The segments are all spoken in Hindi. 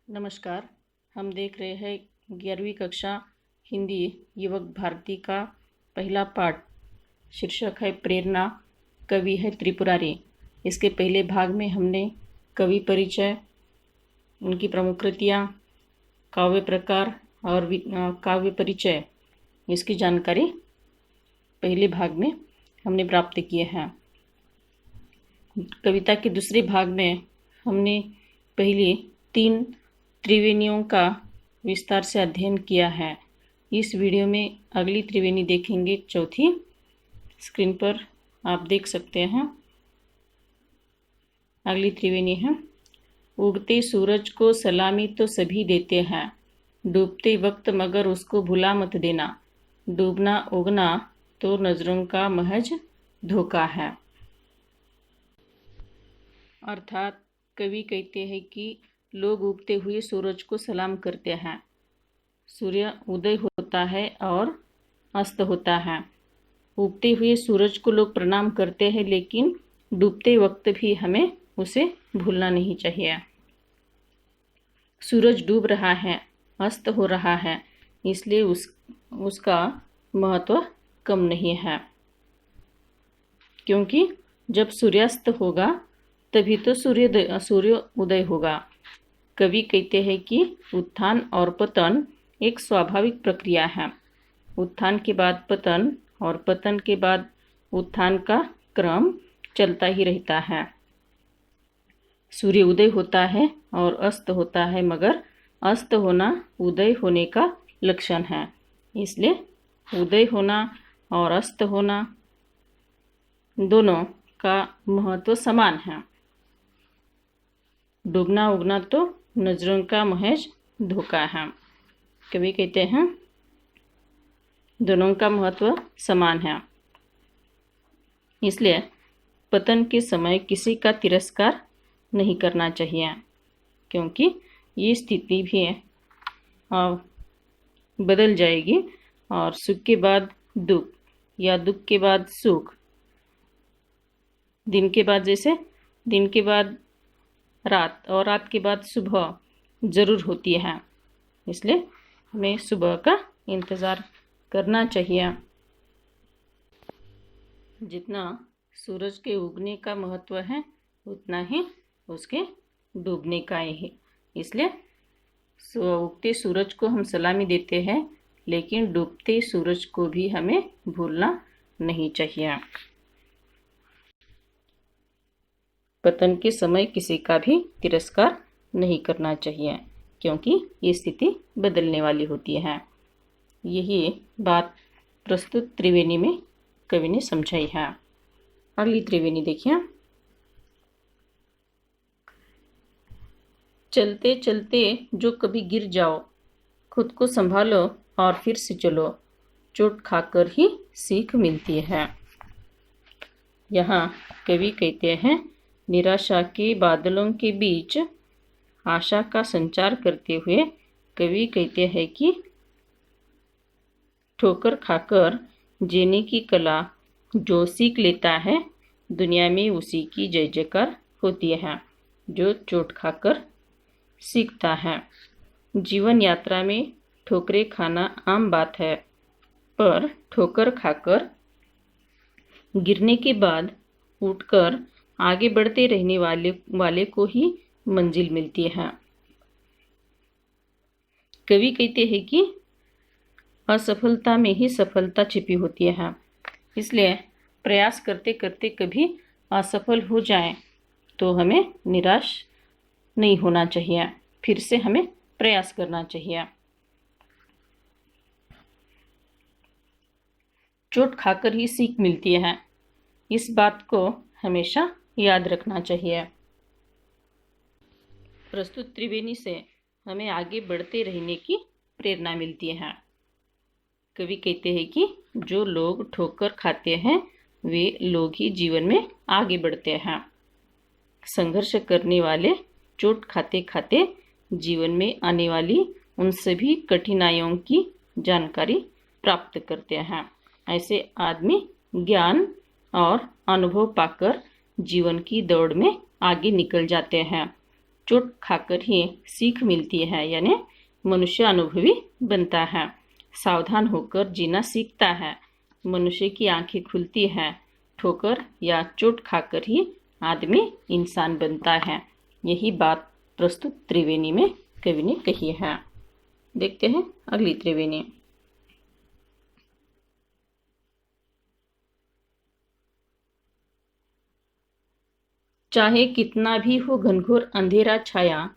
नमस्कार। हम देख रहे हैं 11वीं कक्षा हिंदी युवक भारती का पहला पाठ। शीर्षक है प्रेरणा। कवि है त्रिपुरारी। इसके पहले भाग में हमने कवि परिचय, उनकी प्रमुख कृतियाँ, काव्य प्रकार और काव्य परिचय, इसकी जानकारी पहले भाग में हमने प्राप्त किए हैं। कविता के दूसरे भाग में हमने पहली 3 त्रिवेणियों का विस्तार से अध्ययन किया है। इस वीडियो में अगली त्रिवेणी देखेंगे, चौथी। स्क्रीन पर आप देख सकते हैं। अगली त्रिवेणी है, उगते सूरज को सलामी तो सभी देते हैं, डूबते वक्त मगर उसको भुला मत देना, डूबना उगना तो नजरों का महज धोखा है। अर्थात कवि कहते हैं कि लोग उगते हुए सूरज को सलाम करते हैं। सूर्य उदय होता है और अस्त होता है। उगते हुए सूरज को लोग प्रणाम करते हैं, लेकिन डूबते वक्त भी हमें उसे भूलना नहीं चाहिए। सूरज डूब रहा है, अस्त हो रहा है, इसलिए उसका महत्व कम नहीं है, क्योंकि जब सूर्यास्त होगा तभी तो सूर्य उदय होगा। कवि कहते हैं कि उत्थान और पतन एक स्वाभाविक प्रक्रिया है। उत्थान के बाद पतन और पतन के बाद उत्थान का क्रम चलता ही रहता है। सूर्य उदय होता है और अस्त होता है, मगर अस्त होना उदय होने का लक्षण है। इसलिए उदय होना और अस्त होना दोनों का महत्व समान है। डूबना उगना तो नजरों का महज धोखा है। कवि कहते हैं दोनों का महत्व समान है। इसलिए पतन के समय किसी का तिरस्कार नहीं करना चाहिए, क्योंकि ये स्थिति भी बदल जाएगी और सुख के बाद दुख या दुख के बाद सुख, दिन के बाद जैसे दिन के बाद रात और रात के बाद सुबह ज़रूर होती है। इसलिए हमें सुबह का इंतज़ार करना चाहिए। जितना सूरज के उगने का महत्व है, उतना ही उसके डूबने का ही। इसलिए उगते सूरज को हम सलामी देते हैं, लेकिन डूबते सूरज को भी हमें भूलना नहीं चाहिए। पतन के समय किसी का भी तिरस्कार नहीं करना चाहिए, क्योंकि ये स्थिति बदलने वाली होती है। यही बात प्रस्तुत त्रिवेणी में कवि ने समझाई है। अगली त्रिवेणी देखिए। चलते चलते जो कभी गिर जाओ, खुद को संभालो और फिर से चलो, चोट खाकर ही सीख मिलती है। यहाँ कवि कहते हैं निराशा के बादलों के बीच आशा का संचार करते हुए कवि कहते हैं कि ठोकर खाकर जीने की कला जो सीख लेता है, दुनिया में उसी की जय जयकार होती है जो चोट खाकर सीखता है। जीवन यात्रा में ठोकरें खाना आम बात है, पर ठोकर खाकर गिरने के बाद उठकर आगे बढ़ते रहने वाले को ही मंजिल मिलती है। कवि कहते हैं कि असफलता में ही सफलता छिपी होती है। इसलिए प्रयास करते करते कभी असफल हो जाए तो हमें निराश नहीं होना चाहिए, फिर से हमें प्रयास करना चाहिए। चोट खाकर ही सीख मिलती है, इस बात को हमेशा याद रखना चाहिए। प्रस्तुत त्रिवेणी से हमें आगे बढ़ते रहने की प्रेरणा मिलती है। कवि कहते हैं कि जो लोग ठोकर खाते हैं, वे लोग ही जीवन में आगे बढ़ते हैं। संघर्ष करने वाले चोट खाते खाते जीवन में आने वाली उन सभी कठिनाइयों की जानकारी प्राप्त करते हैं। ऐसे आदमी ज्ञान और अनुभव पाकर जीवन की दौड़ में आगे निकल जाते हैं। चोट खाकर ही सीख मिलती है, यानी मनुष्य अनुभवी बनता है। सावधान होकर जीना सीखता है। मनुष्य की आंखें खुलती हैं। ठोकर या चोट खाकर ही आदमी इंसान बनता है। यही बात प्रस्तुत त्रिवेणी में कवि ने कही है। देखते हैं अगली त्रिवेणी। चाहे कितना भी हो घनघोर अंधेरा छाया,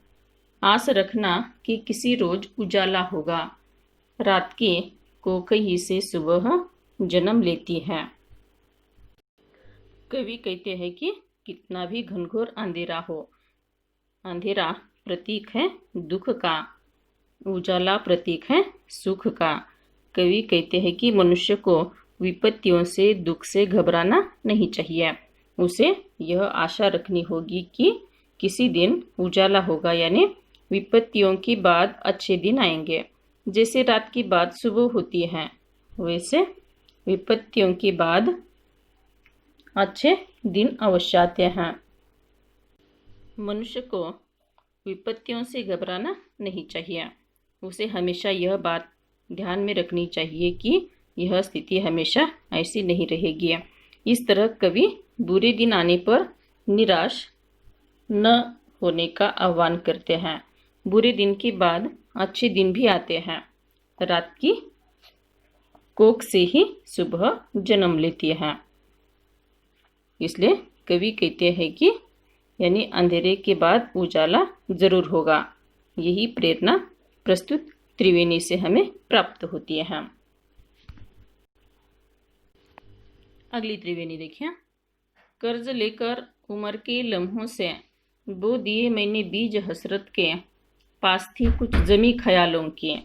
आस रखना कि किसी रोज उजाला होगा। रात की कोकही से सुबह जन्म लेती है। कवि कहते हैं कि कितना भी घनघोर अंधेरा हो, अंधेरा प्रतीक है दुख का, उजाला प्रतीक है सुख का। कवि कहते हैं कि मनुष्य को विपत्तियों से, दुख से घबराना नहीं चाहिए। उसे यह आशा रखनी होगी कि किसी दिन उजाला होगा, यानी विपत्तियों के बाद अच्छे दिन आएंगे। जैसे रात की बाद सुबह होती है, वैसे विपत्तियों के बाद अच्छे दिन अवश्य आते हैं। मनुष्य को विपत्तियों से घबराना नहीं चाहिए। उसे हमेशा यह बात ध्यान में रखनी चाहिए कि यह स्थिति हमेशा ऐसी नहीं रहेगी। इस तरह कवि बुरे दिन आने पर निराश न होने का आह्वान करते हैं। बुरे दिन के बाद अच्छे दिन भी आते हैं। रात की कोख से ही सुबह जन्म लेती है। इसलिए कवि कहते हैं कि यानी अंधेरे के बाद उजाला जरूर होगा। यही प्रेरणा प्रस्तुत त्रिवेणी से हमें प्राप्त होती है। अगली त्रिवेणी देखिए। कर्ज लेकर उम्र के लम्हों से बो दिए मैंने बीज हसरत के, पास थी कुछ जमी ख्यालों की।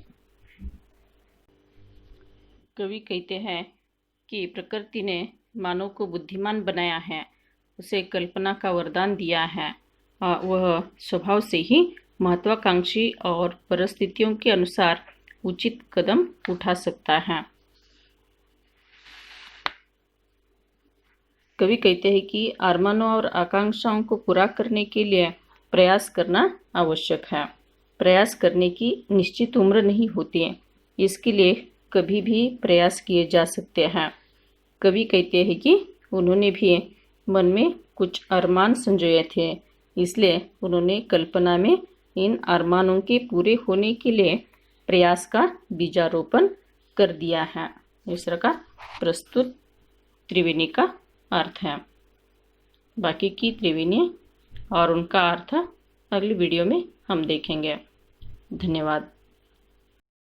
कवि कहते हैं कि प्रकृति ने मानव को बुद्धिमान बनाया है, उसे कल्पना का वरदान दिया है। वह स्वभाव से ही महत्वाकांक्षी और परिस्थितियों के अनुसार उचित कदम उठा सकता है। कवि कहते हैं कि अरमानों और आकांक्षाओं को पूरा करने के लिए प्रयास करना आवश्यक है। प्रयास करने की निश्चित उम्र नहीं होती है, इसके लिए कभी भी प्रयास किए जा सकते हैं। कवि कहते हैं कि उन्होंने भी मन में कुछ अरमान संजोए थे, इसलिए उन्होंने कल्पना में इन अरमानों के पूरे होने के लिए प्रयास का बीजारोपण कर दिया है। इस तरह का प्रस्तुत त्रिवेणी का अर्थ है। बाकी की त्रिवेणी और उनका अर्थ अगली वीडियो में हम देखेंगे। धन्यवाद।